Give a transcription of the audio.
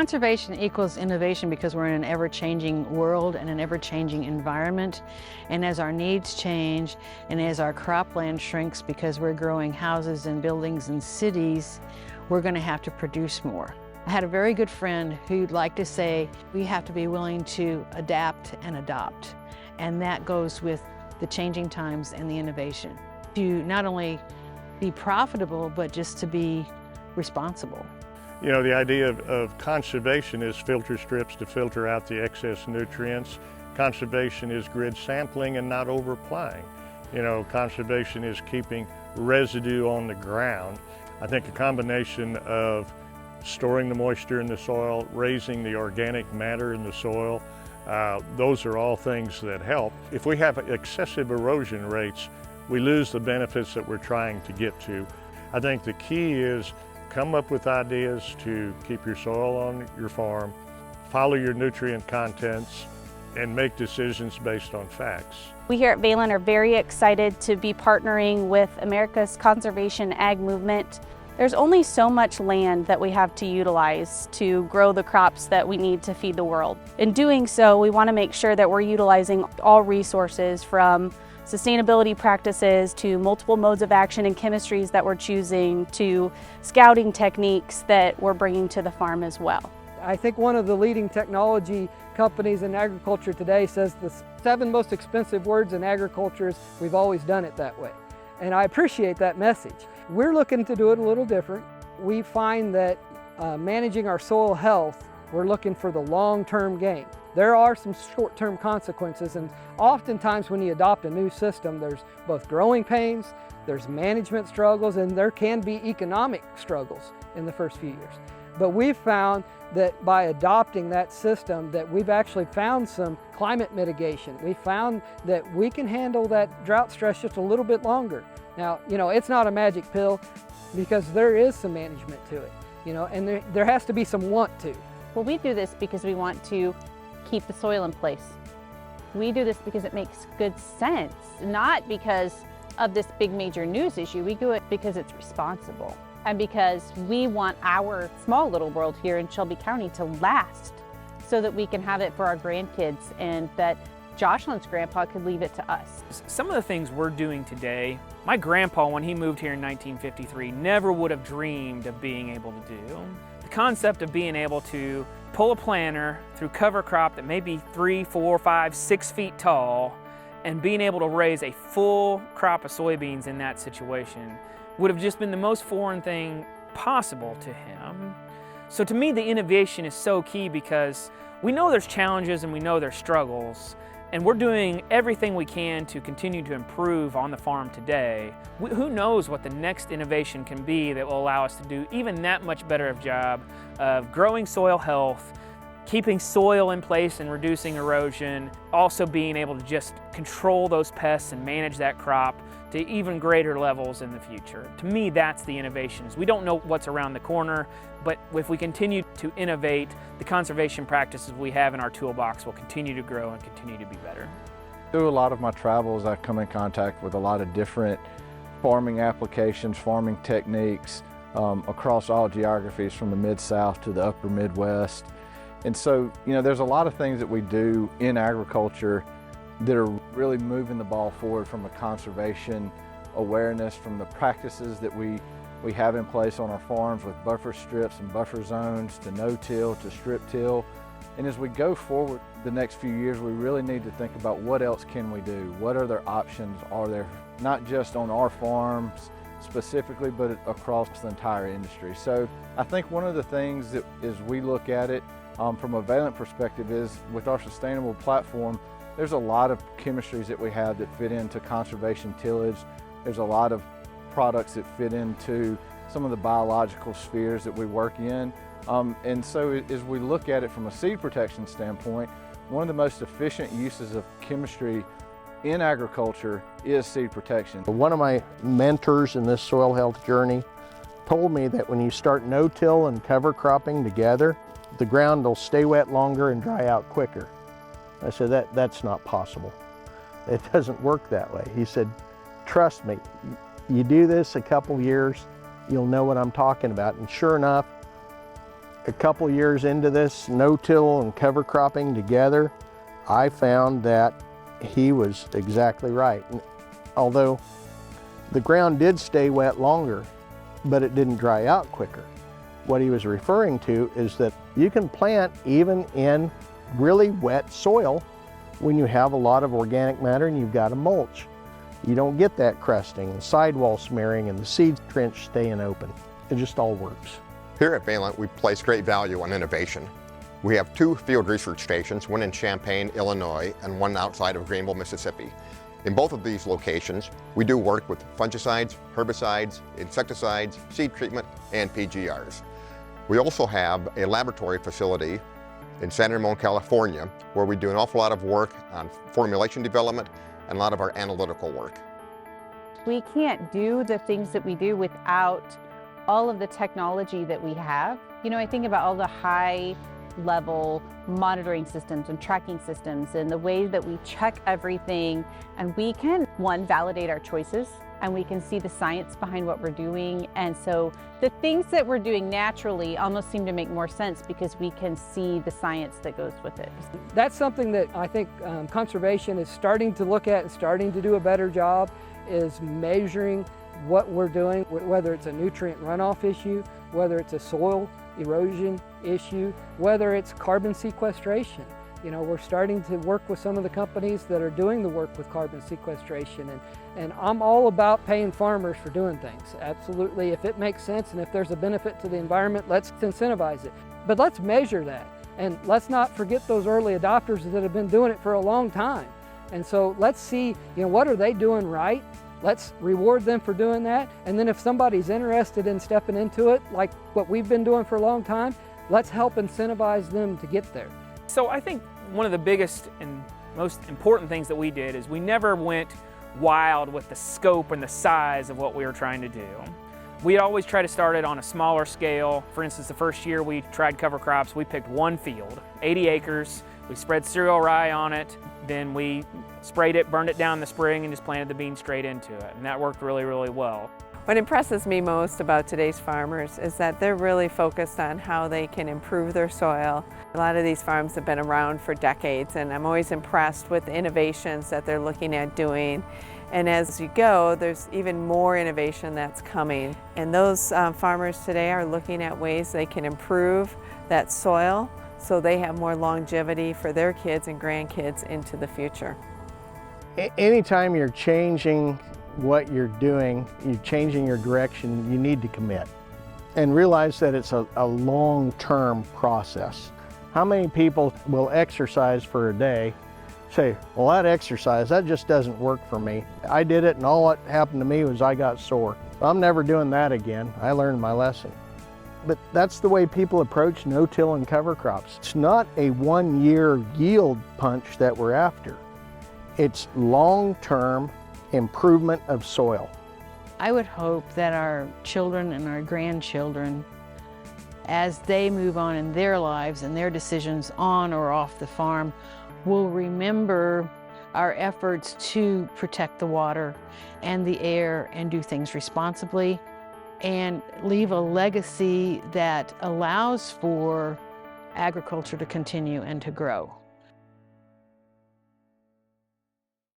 Conservation equals innovation because we're in an ever-changing world and an ever-changing environment. And as our needs change and as our cropland shrinks because we're growing houses and buildings and cities, we're going to have to produce more. I had a very good friend who'd like to say we have to be willing to adapt and adopt. And that goes with the changing times and the innovation. To not only be profitable, but just to be responsible. You know, the idea of conservation is filter strips to filter out the excess nutrients. Conservation is grid sampling and not over-applying. You know, conservation is keeping residue on the ground. I think a combination of storing the moisture in the soil, raising the organic matter in the soil, those are all things that help. If we have excessive erosion rates, we lose the benefits that we're trying to get to. I think the key is come up with ideas to keep your soil on your farm, follow your nutrient contents, and make decisions based on facts. We here at Valent are very excited to be partnering with America's conservation ag movement. There's only so much land that we have to utilize to grow the crops that we need to feed the world. In doing so, we want to make sure that we're utilizing all resources, from sustainability practices to multiple modes of action and chemistries that we're choosing to scouting techniques that we're bringing to the farm as well. I think one of the leading technology companies in agriculture today says the 7 most expensive words in agriculture is we've always done it that way. And I appreciate that message. We're looking to do it a little different. We find that managing our soil health, we're looking for the long-term gain. There are some short-term consequences, and oftentimes when you adopt a new system, there's both growing pains, there's management struggles, and there can be economic struggles in the first few years. But we've found that by adopting that system, that we've actually found some climate mitigation. We found that we can handle that drought stress just a little bit longer. Now, you know, it's not a magic pill because there is some management to it, you know, and there has to be some want to. Well, we do this because we want to keep the soil in place. We do this because it makes good sense, not because of this big major news issue. We do it because it's responsible and because we want our small little world here in Shelby County to last so that we can have it for our grandkids and that Jocelyn's grandpa could leave it to us. Some of the things we're doing today, my grandpa, when he moved here in 1953, never would have dreamed of being able to do. The concept of being able to pull a planter through cover crop that may be 3, 4, 5, 6 feet tall and being able to raise a full crop of soybeans in that situation would have just been the most foreign thing possible to him. So to me, the innovation is so key because we know there's challenges and we know there's struggles, and we're doing everything we can to continue to improve on the farm today. Who knows what the next innovation can be that will allow us to do even that much better of a job of growing soil health, keeping soil in place and reducing erosion, also being able to just control those pests and manage that crop to even greater levels in the future. To me, that's the innovations. We don't know what's around the corner, but if we continue to innovate, the conservation practices we have in our toolbox will continue to grow and continue to be better. Through a lot of my travels, I come in contact with a lot of different farming applications, farming techniques across all geographies from the Mid-South to the upper Midwest. And so, you know, there's a lot of things that we do in agriculture that are really moving the ball forward from a conservation awareness, from the practices that we have in place on our farms with buffer strips and buffer zones to no-till to strip-till. And as we go forward the next few years, we really need to think about what else can we do? What other options are there, not just on our farms specifically, but across the entire industry. So I think one of the things that as we look at it from a Valent perspective is with our sustainable platform, there's a lot of chemistries that we have that fit into conservation tillage. There's a lot of products that fit into some of the biological spheres that we work in. And so as we look at it from a seed protection standpoint, one of the most efficient uses of chemistry in agriculture is seed protection. One of my mentors in this soil health journey told me that when you start no-till and cover cropping together, the ground will stay wet longer and dry out quicker. I said, that's not possible. It doesn't work that way. He said, trust me, you do this a couple years, you'll know what I'm talking about. And sure enough, A couple years into this no-till and cover cropping together, I found that he was exactly right. And although the ground did stay wet longer, but it didn't dry out quicker. What he was referring to is that you can plant even in really wet soil when you have a lot of organic matter and you've got a mulch. You don't get that crusting and sidewall smearing and the seed trench staying open. It just all works. Here at Valent, we place great value on innovation. We have 2 field research stations, one in Champaign, Illinois, and one outside of Greenville, Mississippi. In both of these locations, we do work with fungicides, herbicides, insecticides, seed treatment, and PGRs. We also have a laboratory facility in San Ramon, California, where we do an awful lot of work on formulation development and a lot of our analytical work. We can't do the things that we do without all of the technology that we have. You know, I think about all the high-level monitoring systems and tracking systems and the way that we check everything, and we can, one, validate our choices, and we can see the science behind what we're doing. And so the things that we're doing naturally almost seem to make more sense because we can see the science that goes with it. That's something that I think conservation is starting to look at and starting to do a better job, is measuring what we're doing, whether it's a nutrient runoff issue, whether it's a soil erosion issue, whether it's carbon sequestration. You know, we're starting to work with some of the companies that are doing the work with carbon sequestration, and I'm all about paying farmers for doing things. Absolutely, if it makes sense and if there's a benefit to the environment, let's incentivize it. But let's measure that, and let's not forget those early adopters that have been doing it for a long time. And so let's see, you know, what are they doing right? Let's reward them for doing that, and then if somebody's interested in stepping into it, like what we've been doing for a long time, let's help incentivize them to get there. So I think one of the biggest and most important things that we did is we never went wild with the scope and the size of what we were trying to do. We always try to start it on a smaller scale. For instance, the first year we tried cover crops, we picked one field, 80 acres. We spread cereal rye on it. Then we sprayed it, burned it down in the spring, and just planted the beans straight into it. And that worked really, really well. What impresses me most about today's farmers is that they're really focused on how they can improve their soil. A lot of these farms have been around for decades, and I'm always impressed with the innovations that they're looking at doing. And as you go, there's even more innovation that's coming. And those farmers today are looking at ways they can improve that soil so they have more longevity for their kids and grandkids into the future. Anytime you're changing what you're doing, you're changing your direction, you need to commit. And realize that it's a long-term process. How many people will exercise for a day, say, well, that exercise, that just doesn't work for me. I did it and all that happened to me was I got sore. I'm never doing that again. I learned my lesson. But that's the way people approach no-till and cover crops. It's not a one-year yield punch that we're after. It's long-term improvement of soil. I would hope that our children and our grandchildren, as they move on in their lives and their decisions on or off the farm, will remember our efforts to protect the water and the air and do things responsibly, and leave a legacy that allows for agriculture to continue and to grow.